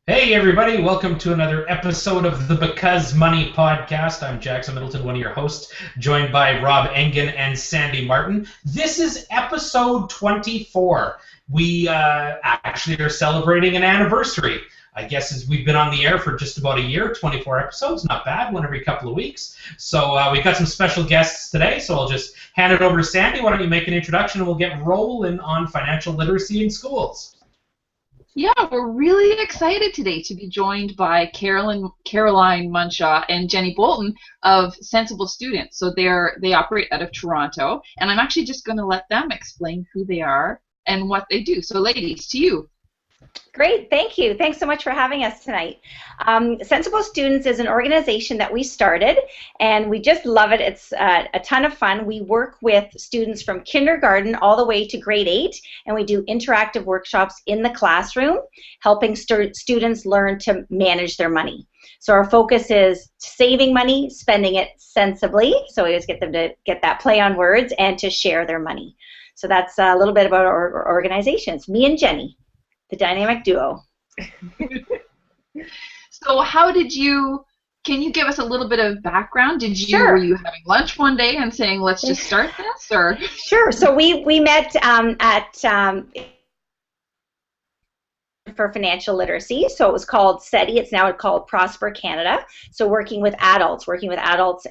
Hey everybody, welcome to another episode of the Because Money podcast. I'm Jackson Middleton, one of your hosts, joined by Rob Engen and Sandy Martin. This is episode 24. We actually are celebrating an anniversary. I guess as we've been on the air for just about a year, 24 episodes, not bad, one every couple of weeks. So we've got some special guests today, so I'll just hand it over to Sandy. Why don't you make an introduction and we'll get rolling on financial literacy in schools. Yeah, we're really excited today to be joined by Caroline Munshaw and Jenni Bolton of Sensible Students. So they operate out of Toronto, and I'm actually just going to let them explain who they are and what they do. So ladies, to you. Great, thank you. Thanks so much for having us tonight. Sensible Students is an organization that we started, and we just love it. It's a ton of fun. We work with students from kindergarten all the way to grade 8, and we do interactive workshops in the classroom, helping students learn to manage their money. So our focus is saving money, spending it sensibly, so we always get them to get that play on words, and to share their money. So that's a little bit about our organization. It's me and Jenni, the dynamic duo. So can you give us a little bit of background? Sure. Were you having lunch one day and saying, let's just start this? Or? Sure. So we met for financial literacy. So it was called SETI. It's now called Prosper Canada. So working with adults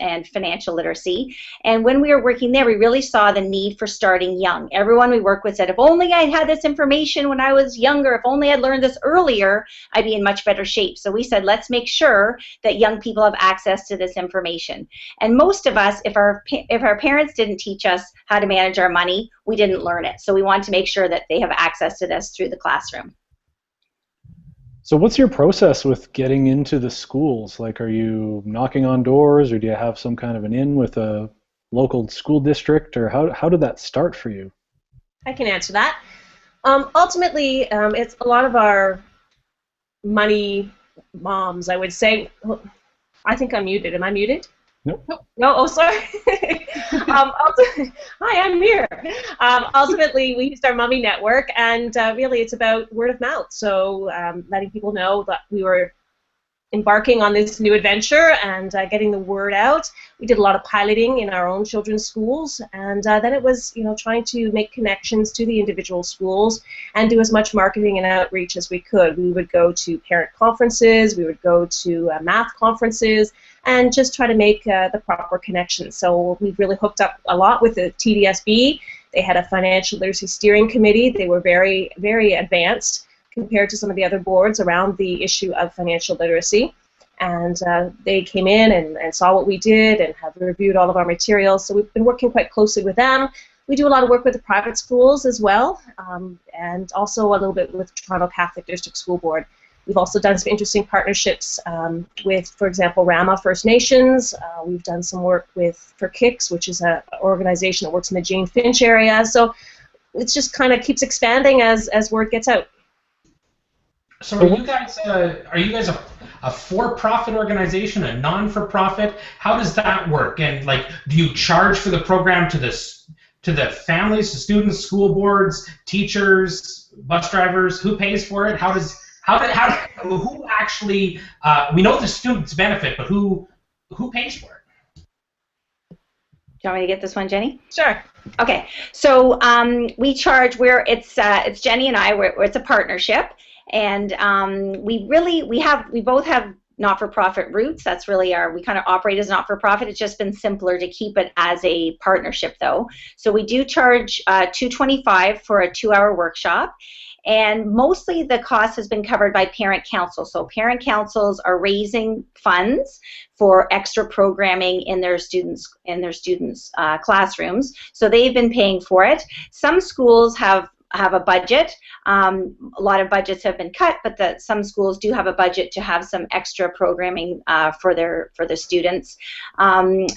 and financial literacy. And when we were working there, we really saw the need for starting young. Everyone we worked with said, if only I had this information when I was younger, if only I'd learned this earlier, I'd be in much better shape. So we said, let's make sure that young people have access to this information. And most of us, if our parents didn't teach us how to manage our money, we didn't learn it. So we want to make sure that they have access to this through the classroom. So what's your process with getting into the schools? Like, are you knocking on doors, or do you have some kind of an in with a local school district, or how did that start for you? I can answer that. Ultimately, it's a lot of our money moms, I would say. I think I'm muted. Am I muted? Nope. No, oh, sorry. Hi, I'm here. Ultimately, we used our Mummy Network, and really it's about word of mouth. So letting people know that we were embarking on this new adventure and getting the word out. We did a lot of piloting in our own children's schools, and then it was, trying to make connections to the individual schools and do as much marketing and outreach as we could. We would go to parent conferences, we would go to math conferences, and just try to make the proper connections. So we've really hooked up a lot with the TDSB. They had a financial literacy steering committee. They were very, very advanced compared to some of the other boards around the issue of financial literacy. And they came in and saw what we did and have reviewed all of our materials. So we've been working quite closely with them. We do a lot of work with the private schools as well, and also a little bit with Toronto Catholic District School Board. We've also done some interesting partnerships with, for example, Rama First Nations. We've done some work for Kicks, which is an organization that works in the Jane Finch area. So it just kind of keeps expanding as word gets out. So are you guys a for-profit organization, a non-for-profit? How does that work? And do you charge for the program to the families, the students, school boards, teachers, bus drivers? Who pays for it? Who actually? We know the students benefit, but who pays for it? Do you want me to get this one, Jenni? Sure. Okay. So we charge. It's Jenni and I. It's a partnership. And we both have not-for-profit roots. That's really we kind of operate as not-for-profit. It's just been simpler to keep it as a partnership, though. So we do charge $225 for a 2-hour workshop. And mostly the cost has been covered by parent council. So parent councils are raising funds for extra programming in their students' classrooms. So they've been paying for it. Some schools have a budget. A lot of budgets have been cut, but some schools do have a budget to have some extra programming for the students, and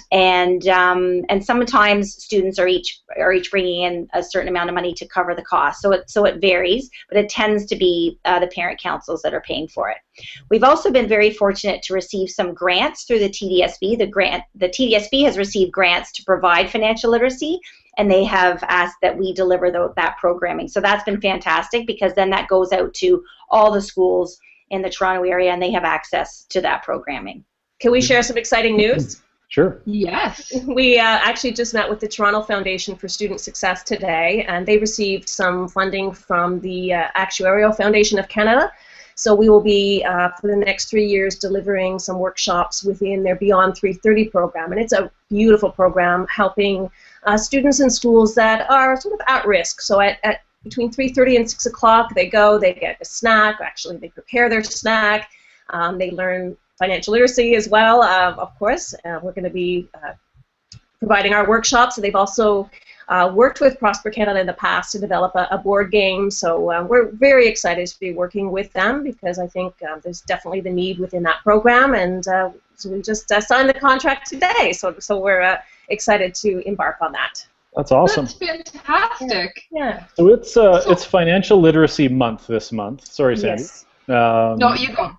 sometimes students are each bringing in a certain amount of money to cover the cost. So it varies, but it tends to be the parent councils that are paying for it. We've also been very fortunate to receive some grants through the TDSB. The TDSB has received grants to provide financial literacy, and they have asked that we deliver that programming. So that's been fantastic, because then that goes out to all the schools in the Toronto area, and they have access to that programming. Can we share some exciting news? Sure. Yes. We actually just met with the Toronto Foundation for Student Success today, and they received some funding from the Actuarial Foundation of Canada. So we will be, for the next 3 years, delivering some workshops within their Beyond 330 program. And it's a beautiful program helping students in schools that are sort of at risk. So at between 3:30 and 6 o'clock, they get a snack. Actually, they prepare their snack. They learn financial literacy as well, of course. We're going to be providing our workshops. So they've also worked with Prosper Canada in the past to develop a board game. So we're very excited to be working with them because I think there's definitely the need within that program. And so we just signed the contract today. So we're excited to embark on that. That's awesome. That's fantastic. Yeah. So it's Financial Literacy Month this month. Sorry, Sandy. Yes. No, you go.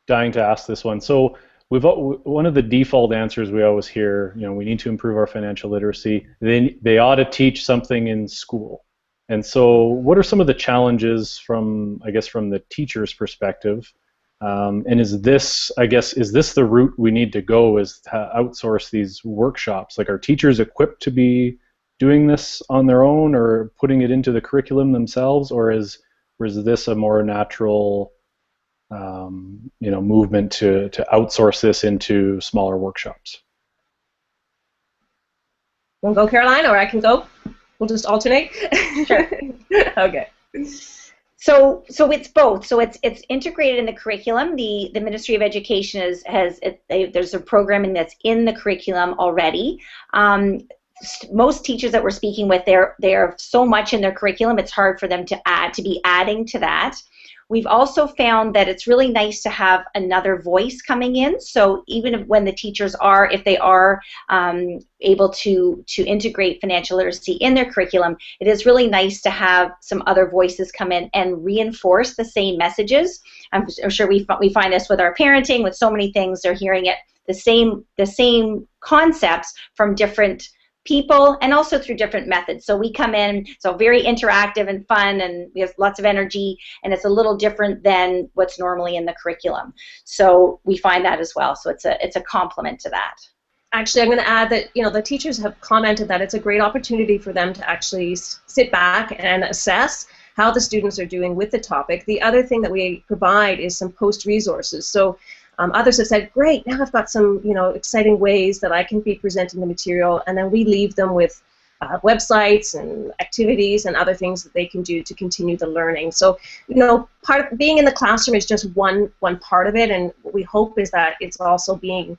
Dying to ask this one. So one of the default answers we always hear, we need to improve our financial literacy. They ought to teach something in school. And so what are some of the challenges from the teacher's perspective? And is this the route we need to go, is to outsource these workshops? Like, are teachers equipped to be doing this on their own or putting it into the curriculum themselves, or is this a more natural movement to outsource this into smaller workshops? Want to go, Caroline, or I can go? We'll just alternate. Sure. Okay. So it's both. So it's integrated in the curriculum. The Ministry of Education there's a programming that's in the curriculum already. Most teachers that we're speaking with, they're so much in their curriculum, it's hard for them to be adding to that. We've also found that it's really nice to have another voice coming in. So even when the teachers are able to integrate financial literacy in their curriculum, it is really nice to have some other voices come in and reinforce the same messages. I'm sure we find this with our parenting, with so many things. They're hearing it the same concepts from different people and also through different methods. So we come in, so very interactive and fun, and we have lots of energy, and it's a little different than what's normally in the curriculum. So we find that as well. So it's a complement to that. Actually, I'm going to add that the teachers have commented that it's a great opportunity for them to actually sit back and assess how the students are doing with the topic. The other thing that we provide is some post resources. So others have said, great, now I've got some exciting ways that I can be presenting the material, and then we leave them with websites and activities and other things that they can do to continue the learning. So part of being in the classroom is just one part of it, and what we hope is that it's also being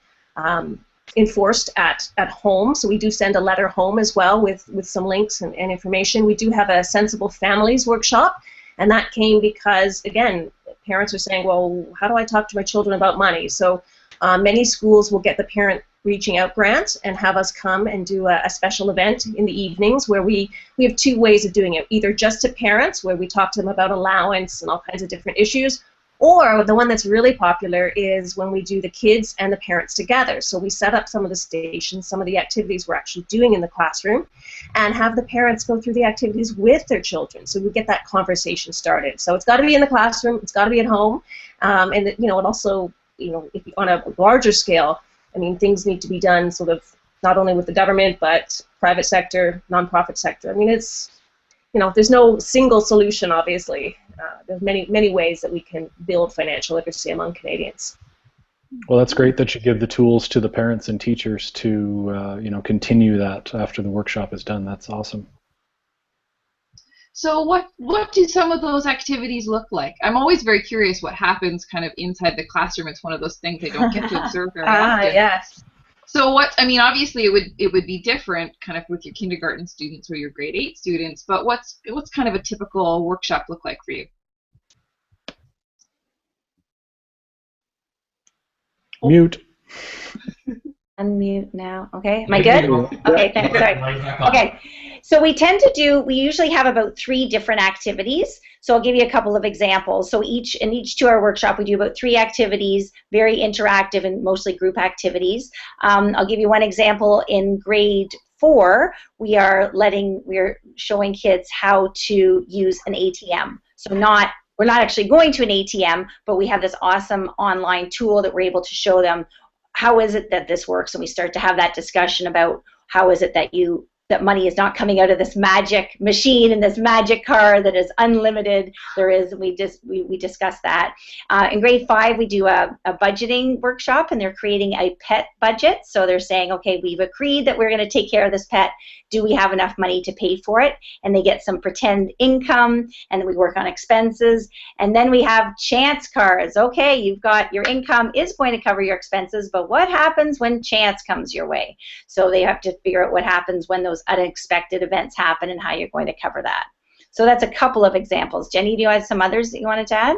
enforced at home. So we do send a letter home as well with some links and information. We do have a Sensible Families workshop, and that came because, again, parents are saying, well, how do I talk to my children about money? So many schools will get the parent reaching out grant and have us come and do a special event in the evenings where we have two ways of doing it, either just to parents where we talk to them about allowance and all kinds of different issues, or the one that's really popular is when we do the kids and the parents together. So we set up some of the stations, some of the activities we're actually doing in the classroom, and have the parents go through the activities with their children. So we get that conversation started. So it's got to be in the classroom, it's got to be at home, and it also, if on a larger scale, things need to be done sort of not only with the government but private sector, nonprofit sector. It's there's no single solution, obviously. There's many ways that we can build financial literacy among Canadians. Well, that's great that you give the tools to the parents and teachers to continue that after the workshop is done. That's awesome. So what do some of those activities look like? I'm always very curious what happens kind of inside the classroom. It's one of those things I don't get to observe very often. Yes. So obviously it would be different kind of with your kindergarten students or your grade 8 students, but what's kind of a typical workshop look like for you? Mute. Unmute now. Okay. Am I good? Okay, thanks. Sorry. Okay. So we usually have about 3 different activities. So I'll give you a couple of examples. So in each 2-hour workshop, we do about 3 activities, very interactive and mostly group activities. I'll give you one example. In grade 4, we're showing kids how to use an ATM. So not we're not actually going to an ATM, but we have this awesome online tool that we're able to show them how is it that this works, and we start to have that discussion about how is it that that money is not coming out of this magic machine and this magic car that is unlimited. We discuss that. In grade 5, we do a budgeting workshop, and they're creating a pet budget. So they're saying, okay, we've agreed that we're going to take care of this pet. Do we have enough money to pay for it? And they get some pretend income, and then we work on expenses. And then we have chance cards. Okay, you've got your income is going to cover your expenses, but what happens when chance comes your way? So they have to figure out what happens when those unexpected events happen and how you're going to cover that. So that's a couple of examples. Jenny, do you have some others that you wanted to add?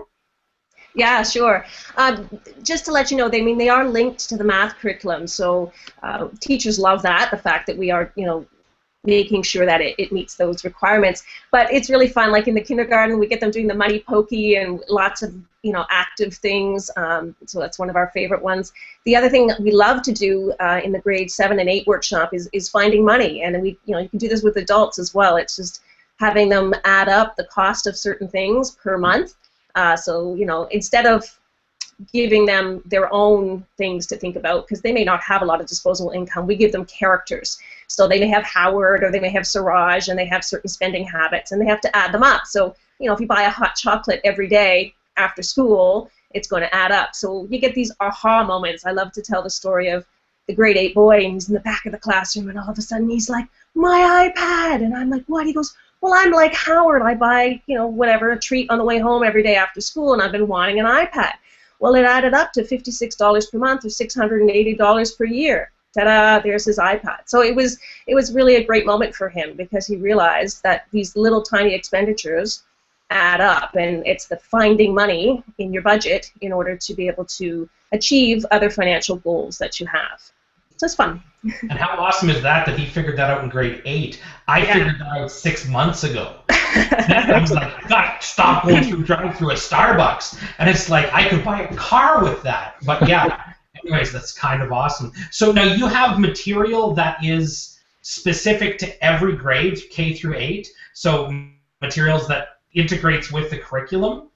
Yeah, sure. Just to let you know, they are linked to the math curriculum, so teachers love that, the fact that we are, making sure that it meets those requirements. But it's really fun. Like in the kindergarten, we get them doing the money pokey and lots of active things. So that's one of our favorite ones. The other thing that we love to do in the grade 7 and 8 workshop is finding money, and you can do this with adults as well. It's just having them add up the cost of certain things per month. So instead of giving them their own things to think about, because they may not have a lot of disposable income, we give them characters. So they may have Howard, or they may have Siraj, and they have certain spending habits, and they have to add them up. So, if you buy a hot chocolate every day after school, it's going to add up. So you get these aha moments. I love to tell the story of the grade 8 boy, and he's in the back of the classroom, and all of a sudden he's like, my iPad! And I'm like, what? He goes, well, I'm like Howard. I buy, whatever, a treat on the way home every day after school, and I've been wanting an iPad. Well, it added up to $56 per month, or $680 per year. Ta-da, there's his iPad. So it was really a great moment for him, because he realized that these little tiny expenditures add up, and it's the finding money in your budget in order to be able to achieve other financial goals that you have. So it's fun. And how awesome is that he figured that out in grade 8? I figured that out 6 months ago. And I was like, I got to stop going through drive-through at Starbucks. And it's like, I could buy a car with that. But yeah, anyways, that's kind of awesome. So now you have material that is specific to every grade, K through 8. So materials that integrates with the curriculum?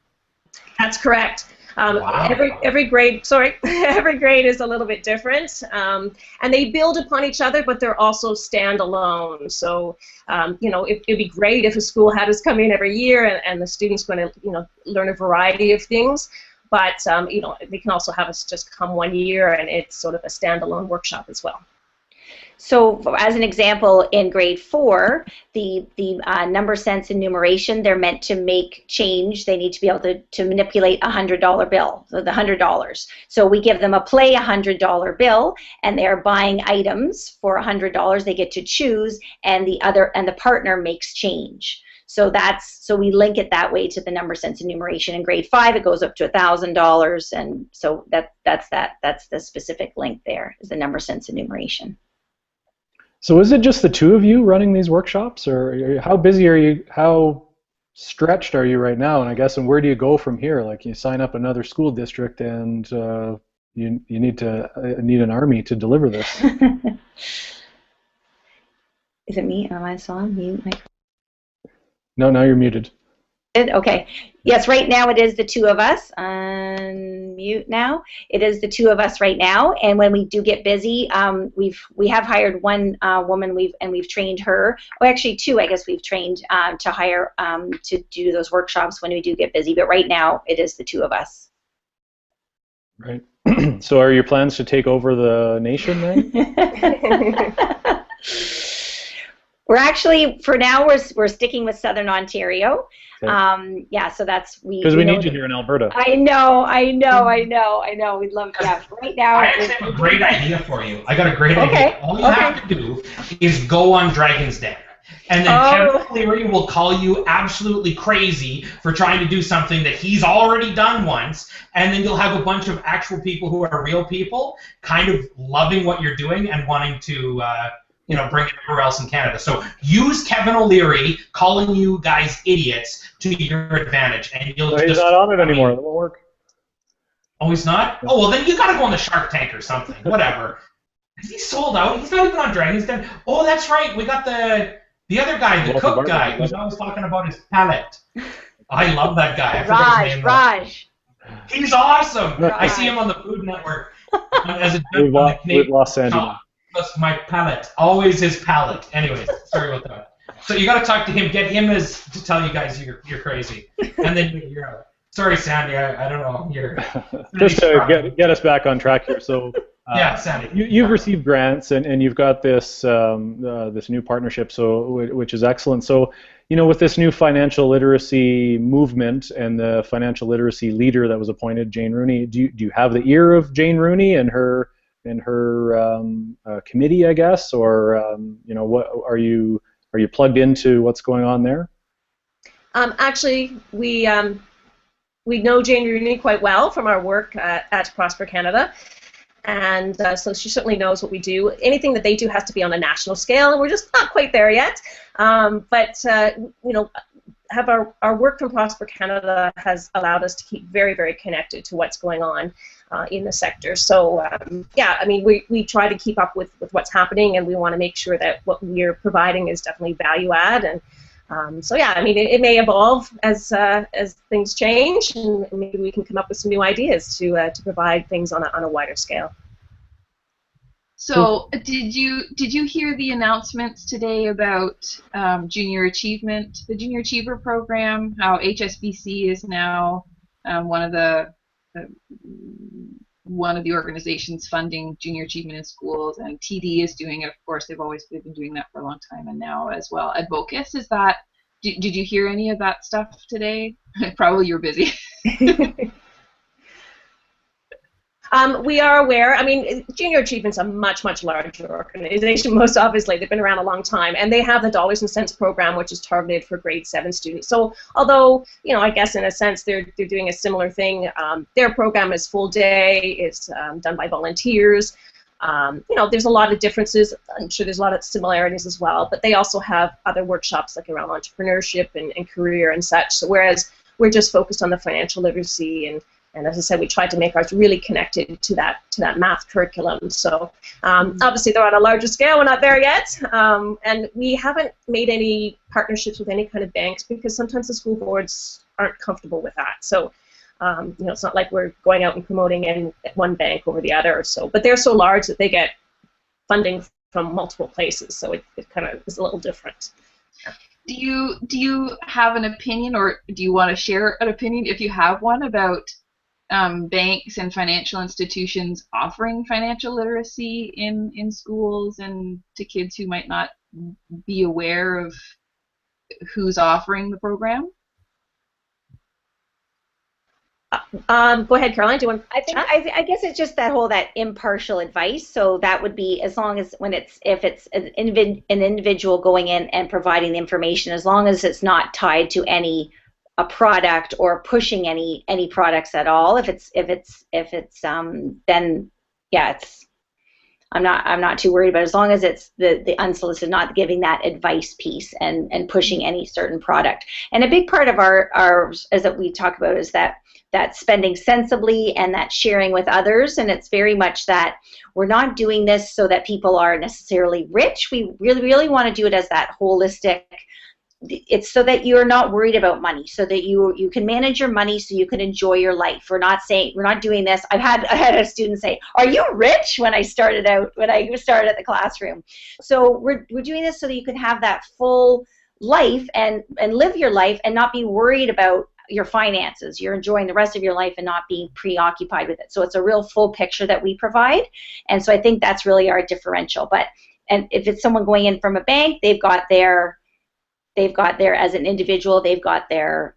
That's correct. Wow. Every grade, every grade is a little bit different, and they build upon each other, but they're also standalone. So, it'd be great if a school had us come in every year, and the students going to, learn a variety of things. But they can also have us just come one year, and it's sort of a standalone workshop as well. So, as an example, in grade 4, the number sense and numeration, they're meant to make change. They need to be able to manipulate a $100 bill, so the $100. So we give them a play $100 bill, and they're buying items for $100. They get to choose, and the partner makes change. So we link it that way to the number sense and numeration. In grade 5, it goes up to $1,000, and so that's the specific link there, is the number sense and numeration. So is it just the two of you running these workshops, or how busy are you? How stretched are you right now? And where do you go from here? Like, you sign up another school district, and you need an army to deliver this. Is it me? Am I still on mute? No, now you're muted. Okay. Yes, right now it is the two of us. Unmute now. It is the two of us right now, and when we do get busy, we have hired one woman. We've trained her. Oh, actually two. I guess we've trained to hire to do those workshops when we do get busy. But right now it is the two of us. Right. So are your plans to take over the nation then? We're actually, for now, we're sticking with Southern Ontario. Okay. Yeah, so that's because we need you here in Alberta. I know. We'd love to. Yeah, right now. I actually have a great idea for you. I got a great idea. All you have to do is go on Dragon's Den. And then Kevin Cleary will call you absolutely crazy for trying to do something that he's already done once, and then you'll have a bunch of actual people who are real people kind of loving what you're doing and wanting to bring it everywhere else in Canada. So use Kevin O'Leary calling you guys idiots to your advantage, and you'll he's not on it anymore. That won't work. Oh, he's not? Oh, well, then you got to go on the Shark Tank or something. Whatever. Is he sold out? He's not even on Dragon's Den. Oh, that's right. We got the other guy, the cook guy, who's always talking about his palate. I love that guy. I forgot his name. Raj. He's awesome. Raj. I see him on the Food Network as a We've lost Sandy. That's my palate. Always his palate. Anyways, sorry about that. So you got to talk to him. Get him to tell you guys you're crazy, and then you're out. Sorry, Sandy. I don't know. You're just to get us back on track here. So yeah, Sandy. You've received grants and you've got this this new partnership, which is excellent. So with this new financial literacy movement and the financial literacy leader that was appointed, Jane Rooney, do you have the ear of Jane Rooney and her committee, I guess, or what are you plugged into what's going on there? Actually, we know Jane Rooney quite well from our work at Prosper Canada, and so she certainly knows what we do. Anything that they do has to be on a national scale, and we're just not quite there yet. But have our work from Prosper Canada has allowed us to keep very, very connected to what's going on in the sector. So yeah, I mean, we try to keep up with what's happening, and we want to make sure that what we're providing is definitely value add. And so yeah, I mean, it may evolve as things change, and maybe we can come up with some new ideas to provide things on a wider scale. So did you hear the announcements today about Junior Achievement, the Junior Achiever program? How HSBC is now one of the organizations funding junior achievement in schools, and TD is doing it. Of course, they've been doing that for a long time, and now as well Advocus. Is that? Did you hear any of that stuff today? Probably you're busy. We are aware. I mean, Junior Achievement's a much, much larger organization. Most obviously, they've been around a long time, and they have the Dollars and Cents program, which is targeted for grade 7 students. So, although I guess in a sense they're doing a similar thing, their program is full day. It's done by volunteers. There's a lot of differences. I'm sure there's a lot of similarities as well. But they also have other workshops like around entrepreneurship and career and such. So, whereas we're just focused on the financial literacy and as I said, we tried to make ours really connected to that math curriculum. So obviously they're on a larger scale. We're not there yet, and we haven't made any partnerships with any kind of banks because sometimes the school boards aren't comfortable with that. So it's not like we're going out and promoting in one bank over the other. So, but they're so large that they get funding from multiple places. So it kind of is a little different. Do you have an opinion, or do you want to share an opinion if you have one about banks and financial institutions offering financial literacy in schools and to kids who might not be aware of who's offering the program? Go ahead, Caroline. Do you want to I guess it's just that impartial advice. So that would be as long as if it's an individual going in and providing the information, as long as it's not tied to a product or pushing any products at all. If it's then yeah, I'm not too worried. But as long as it's the unsolicited, not giving that advice piece and pushing any certain product. And a big part of our as that we talk about is that spending sensibly and that sharing with others. And it's very much that we're not doing this so that people are necessarily rich. We really want to do it as that holistic. It's so that you're not worried about money, so that you can manage your money, so you can enjoy your life. We're not doing this. I had a student say, "Are you rich?" when I started at the classroom. So we're doing this so that you can have that full life and live your life and not be worried about your finances. You're enjoying the rest of your life and not being preoccupied with it. So it's a real full picture that we provide, and so I think that's really our differential. And if it's someone going in from a bank, they've got their as an individual, they've got their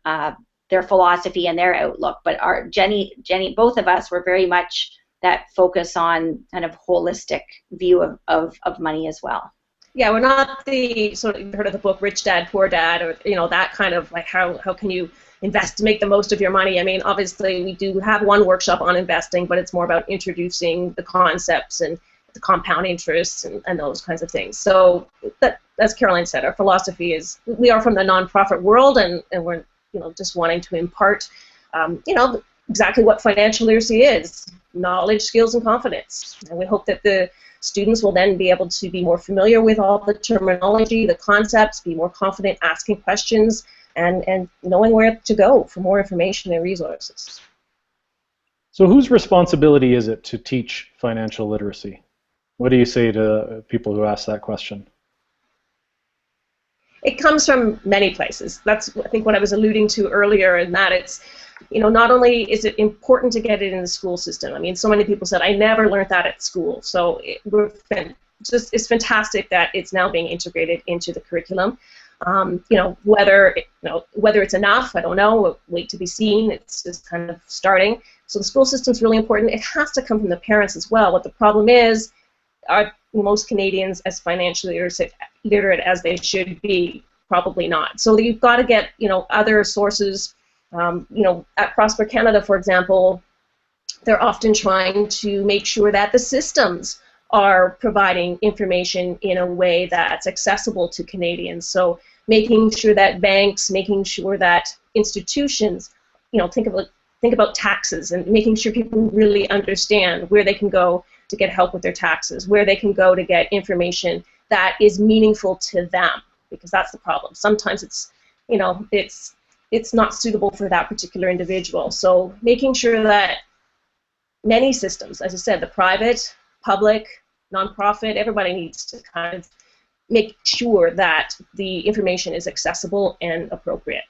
philosophy and their outlook. But Jenni, both of us were very much that focus on kind of holistic view of money as well. Yeah, we're not the sort of, you've heard of the book Rich Dad, Poor Dad, or that kind of like how can you invest to make the most of your money. I mean, obviously we do have one workshop on investing, but it's more about introducing the concepts and the compound interest and those kinds of things. So that, as Caroline said, our philosophy is we are from the nonprofit world, and we're just wanting to impart exactly what financial literacy is: knowledge, skills, and confidence. And we hope that the students will then be able to be more familiar with all the terminology, the concepts, be more confident asking questions, and knowing where to go for more information and resources. So whose responsibility is it to teach financial literacy? What do you say to people who ask that question? It comes from many places. That's, I think, what I was alluding to earlier, in that it's, not only is it important to get it in the school system. I mean, so many people said, I never learned that at school. So it's fantastic that it's now being integrated into the curriculum. Whether it's enough, I don't know. We'll wait to be seen. It's just kind of starting. So the school system's really important. It has to come from the parents as well. What the problem is, are most Canadians as financially literate as they should be? Probably not. So you've got to get other sources. At Prosper Canada, for example, they're often trying to make sure that the systems are providing information in a way that's accessible to Canadians. So making sure that banks, making sure that institutions, think about taxes, and making sure people really understand where they can go to get help with their taxes, where they can go to get information that is meaningful to them, because that's the problem. Sometimes it's not suitable for that particular individual. So making sure that many systems, as I said, the private, public, nonprofit, everybody needs to kind of make sure that the information is accessible and appropriate.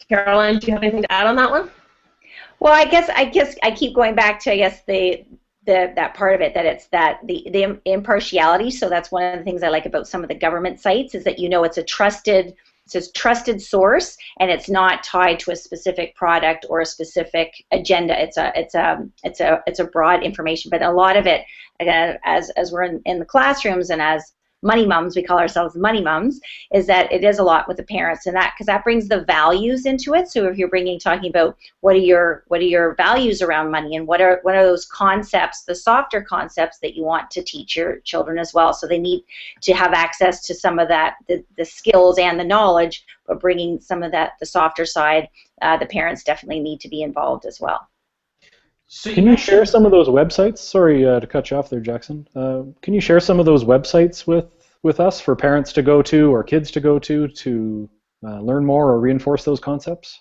Caroline, do you have anything to add on that one? Well, I guess I keep going back to that part of it, that it's the impartiality. So that's one of the things I like about some of the government sites, is that it's a trusted source, and it's not tied to a specific product or a specific agenda. It's a broad information, but a lot of it, again, as we're in the classrooms and as money mums, we call ourselves money mums, is that it is a lot with the parents, and because that brings the values into it. So if you're talking about what are your values around money, and what are those concepts, the softer concepts that you want to teach your children as well. So they need to have access to some of that, the skills and the knowledge, but bringing some of that, the softer side, the parents definitely need to be involved as well. So can you share some of those websites? Sorry to cut you off there, Jackson. Can you share some of those websites with us for parents to go to or kids to go to learn more or reinforce those concepts?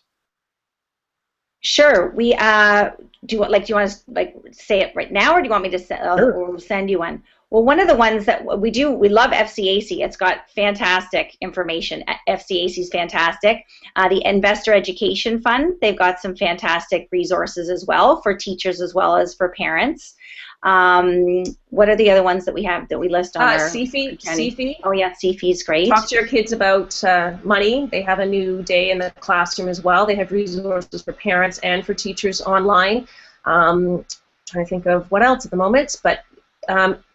Sure. We do you want to say it right now, or do you want me to send you one? Well, one of the ones that we love FCAC. It's got fantastic information. FCAC is fantastic. The Investor Education Fund, they've got some fantastic resources as well for teachers as well as for parents. What are the other ones that we have that we list on there? CFI. Oh yeah, CFI is great. Talk to your kids about money. They have a new day in the classroom as well. They have resources for parents and for teachers online. Trying to think of what else at the moment, but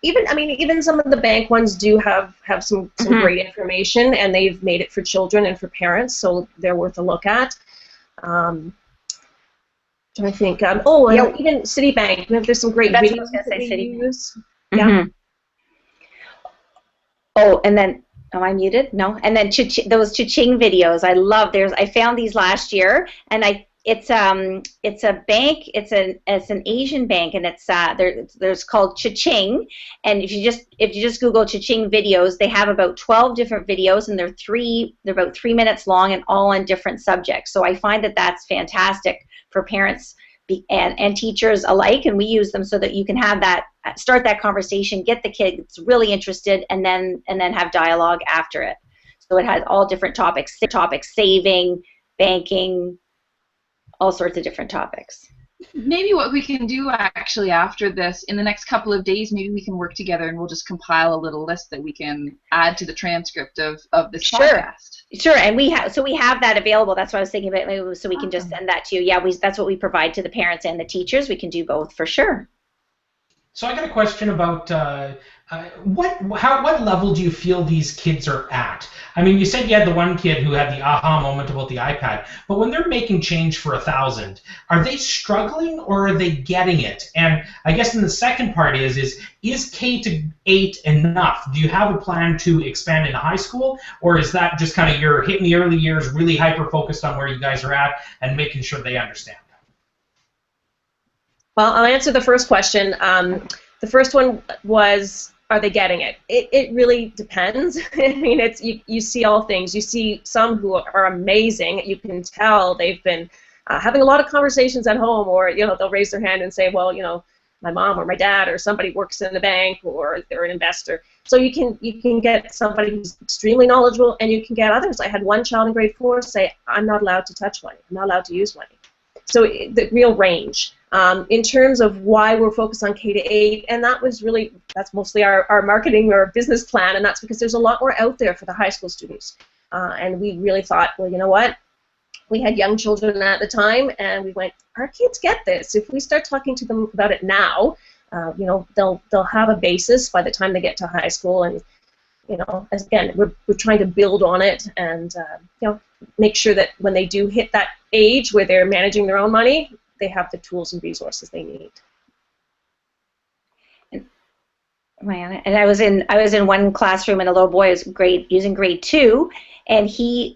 even some of the bank ones do have some great information, and they've made it for children and for parents, so they're worth a look at. Trying to think. Even Citibank. There's some great videos that they use. Yeah. Oh, and then am I muted? No. And then those cha-ching videos. I found these last year, and it's a bank. It's an Asian bank, and there's called Cha-Ching. And if you just Google Cha-Ching videos, they have about 12 different videos, and they're about 3 minutes long, and all on different subjects. So I find that that's fantastic for parents and teachers alike, and we use them so that you can start that conversation, get the kids really interested, and then have dialogue after it. So it has all different topics, saving, banking, all sorts of different topics. Maybe what we can do actually after this, in the next couple of days, maybe we can work together and we'll just compile a little list that we can add to the transcript of this podcast. Sure, and we have that available. That's what I was thinking about, maybe, so we can just send that to you. Yeah, that's what we provide to the parents and the teachers. We can do both for sure. So I got a question about what level do you feel these kids are at? I mean, you said you had the one kid who had the aha moment about the iPad, but when they're making change for 1,000, are they struggling or are they getting it? And I guess then the second part is K-8 enough? Do you have a plan to expand into high school, or is that just kind of you're hitting the early years, really hyper-focused on where you guys are at and making sure they understand? Well, I'll answer the first question. The first one was are they getting it? It really depends. I mean, you see all things. You see some who are amazing. You can tell they've been having a lot of conversations at home, or they'll raise their hand and say, well, my mom or my dad or somebody works in the bank, or they're an investor. So you can get somebody who's extremely knowledgeable, and you can get others. I had one child in grade 4 say, I'm not allowed to touch money. I'm not allowed to use money. So the real range. In terms of why we're focused on K-8, and that's mostly our marketing or business plan, and that's because there's a lot more out there for the high school students. And we really thought, well, you know what? We had young children at the time, and we went, our kids get this. If we start talking to them about it now, they'll have a basis by the time they get to high school. And again, we're trying to build on it, and make sure that when they do hit that age where they're managing their own money, they have the tools and resources they need. And I was in one classroom, and a little boy was using grade 2, and he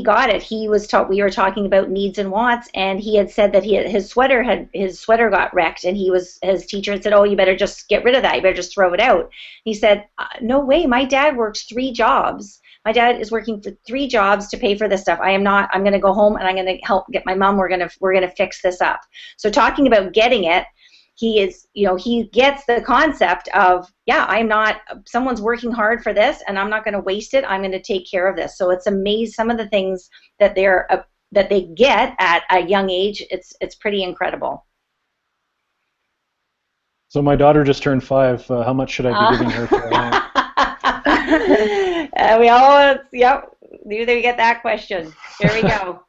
got it. He was taught. We were talking about needs and wants, and he had said that his sweater got wrecked, and his teacher had said, "Oh, you better just get rid of that. You better just throw it out." He said, "No way. My dad works 3 jobs. My dad is working for 3 jobs to pay for this stuff. I'm going to go home, and I'm going to help get my mom. We're going to fix this up." So talking about getting it, he gets the concept of, someone's working hard for this, and I'm not going to waste it. I'm going to take care of this. So it's amazing some of the things that they get at a young age. It's pretty incredible. So my daughter just turned 5. How much should I be giving her for allowance? We all, knew they get that question. Here we go.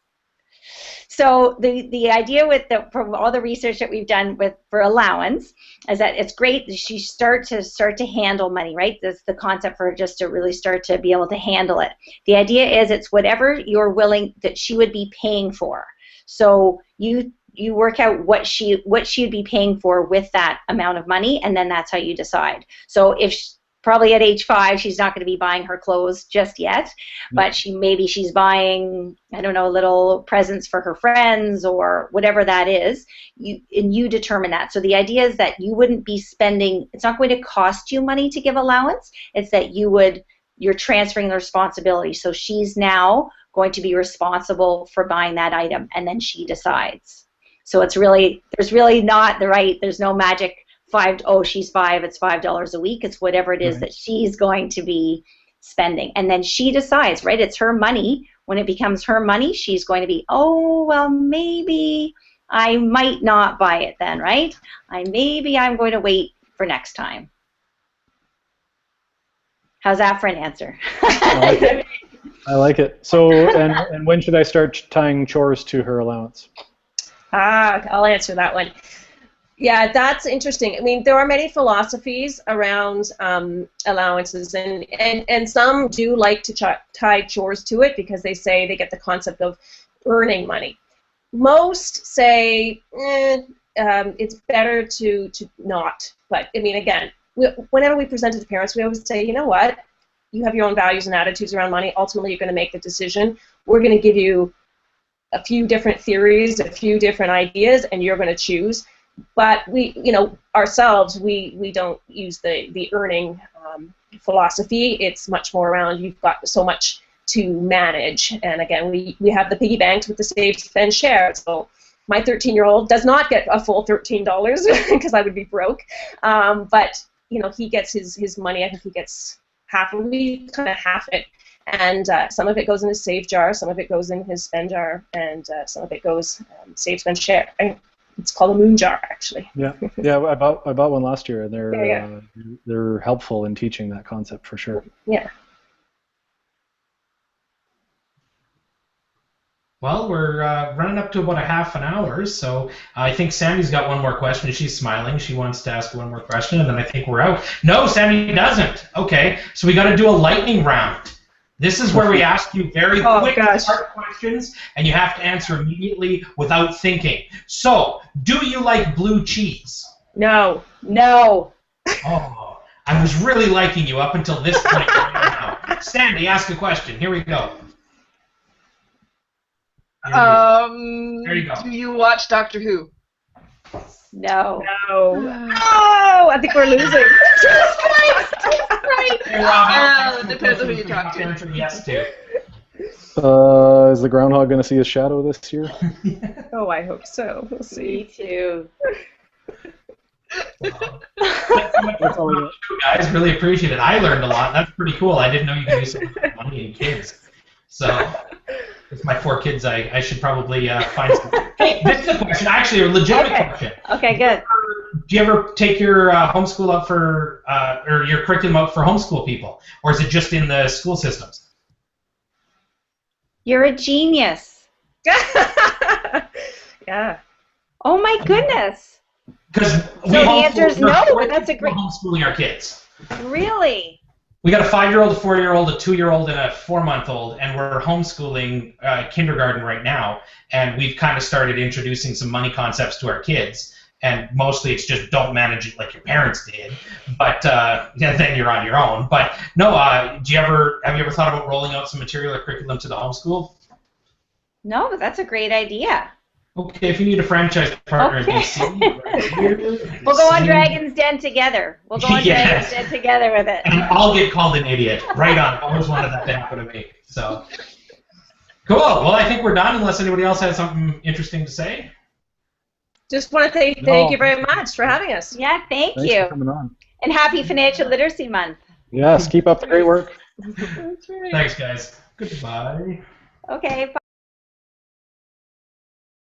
So the idea from all the research that we've done for allowance is that it's great that she start to handle money, right? That's the concept for her, just to really start to be able to handle it. The idea is it's whatever you're willing that she would be paying for. So you work out what she'd be paying for with that amount of money, and then that's how you decide. So if probably at age 5, she's not going to be buying her clothes just yet, but maybe she's buying, I don't know, little presents for her friends or whatever that is. You determine that. So the idea is that you wouldn't be spending. It's not going to cost you money to give allowance. It's that you're transferring the responsibility. So she's now going to be responsible for buying that item, and then she decides. So there's really not there's no magic. She's 5, it's $5 a week. It's whatever it is that she's going to be spending. And then she decides, right? It's her money. When it becomes her money, she's going to be, maybe I might not buy it then, right? Maybe I'm going to wait for next time. How's that for an answer? I like it. So, and when should I start tying chores to her allowance? I'll answer that one. Yeah, that's interesting. I mean, there are many philosophies around allowances, and some do like to tie chores to it because they say they get the concept of earning money. Most say it's better to not. But, I mean, again, whenever we present it to parents, we always say, you know what? You have your own values and attitudes around money. Ultimately, you're going to make the decision. We're going to give you a few different theories, a few different ideas, and you're going to choose. But we ourselves, we don't use the earning philosophy. It's much more around you've got so much to manage. And again, we have the piggy banks with the save, spend, share. So my 13-year-old does not get a full $13 because I would be broke. But he gets his money. I think he gets half of it, kind of half it. And some of it goes in his save jar, some of it goes in his spend jar, and some of it goes save, spend, share. It's called a moon jar, actually. Yeah. I bought one last year, and they're helpful in teaching that concept for sure. Yeah. Well, we're running up to about a half an hour, so I think Sandy's got one more question. She's smiling. She wants to ask one more question, and then I think we're out. No, Sandy doesn't. Okay, so we got to do a lightning round. This is where we ask you very quick hard questions, and you have to answer immediately without thinking. So, do you like blue cheese? No. Oh, I was really liking you up until this point right now. Sandy, ask a question. Here we go. There you go. Do you watch Doctor Who? No. I think we're losing. Hey, Rob, It depends on who you talk to. Answer yes to. Is the groundhog going to see his shadow this year? Oh, I hope so. We'll Me see. too. That's all I got. Guys, really appreciate it. I learned a lot. That's pretty cool. I didn't know you could do so much money in kids. So, with my 4 kids, I should probably find some. Hey, this is a question. Actually, a legitimate question. Okay, good. Do you ever take your homeschool out for, or your curriculum out for homeschool people? Or is it just in the school systems? You're a genius. Yeah. Oh my goodness. Because the answer is no. That's a great. Homeschooling our kids. Really? We got a 5-year-old, a 4-year-old, a 2-year-old, and a 4-month-old, and we're homeschooling kindergarten right now. And we've kind of started introducing some money concepts to our kids. And mostly it's just don't manage it like your parents did. But then you're on your own. But no, have you ever thought about rolling out some material or curriculum to the homeschool? No, but that's a great idea. Okay, if you need a franchise partner in Okay. BC, We'll go on Dragon's Den together. We'll go on Yes. Dragon's Den together with it. And I'll get called an idiot. Right on. I always wanted that to happen to me. So cool. Well, I think we're done unless anybody else has something interesting to say. Just want to say thank you very much for having us. Yeah, thank Thanks you. for coming on. And happy Financial Literacy Month. Yes, keep up the great work. That's right. Thanks, guys. Goodbye. Okay.